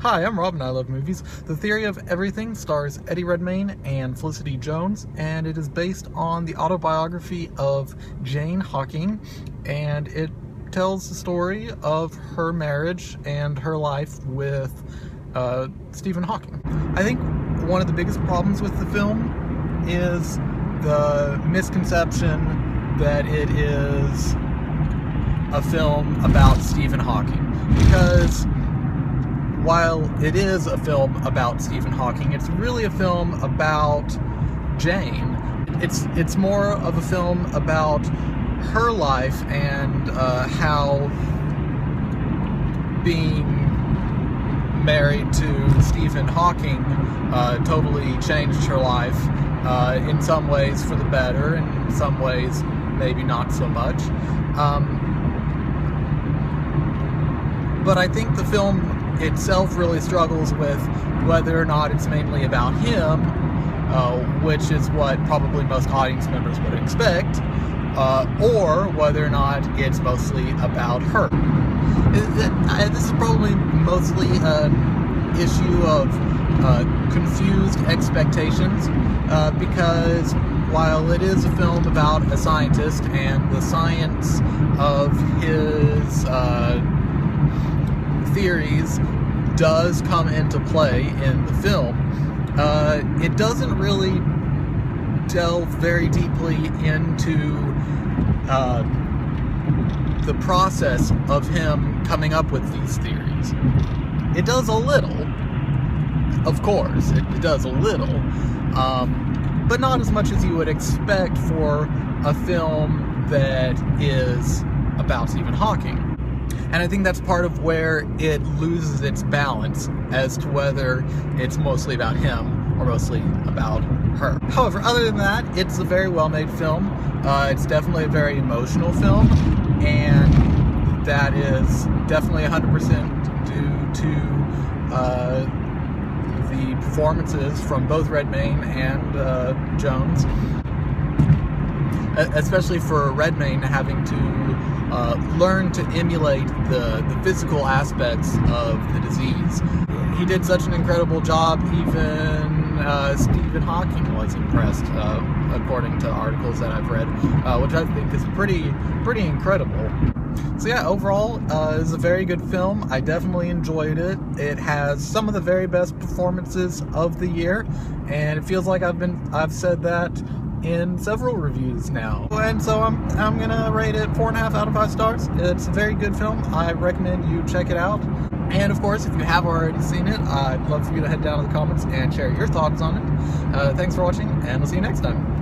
Hi, I'm Rob and I love movies. The Theory of Everything stars Eddie Redmayne and Felicity Jones, and it is based on the autobiography of Jane Hawking, and it tells the story of her marriage and her life with Stephen Hawking. I think one of the biggest problems with the film is the misconception that it is a film about Stephen Hawking, because while it is a film about Stephen Hawking, it's really a film about Jane. It's more of a film about her life and how being married to Stephen Hawking totally changed her life, in some ways for the better, in some ways maybe not so much. But I think the film itself really struggles with whether or not it's mainly about him, which is what probably most audience members would expect, or whether or not it's mostly about her. This is probably mostly an issue of confused expectations, because while it is a film about a scientist and the science of his theories does come into play in the film, it doesn't really delve very deeply into the process of him coming up with these theories. It does a little, of course, it does a little, but not as much as you would expect for a film that is about Stephen Hawking. And I think that's part of where it loses its balance as to whether it's mostly about him or mostly about her. However, other than that, it's a very well-made film. It's definitely a very emotional film, and that is definitely 100% due to the performances from both Redmayne and Jones, especially for Redmayne having to learn to emulate the physical aspects of the disease. He did such an incredible job, even Stephen Hawking was impressed, according to articles that I've read, which I think is pretty incredible. So yeah, overall, it's a very good film. I definitely enjoyed it. It has some of the very best performances of the year, and it feels like I've said that in several reviews now. And so I'm gonna rate it 4.5 out of 5 stars. It's a very good film. I recommend you check it out. And of course, if you have already seen it, I'd love for you to head down to the comments and share your thoughts on it. Thanks for watching, and we'll see you next time.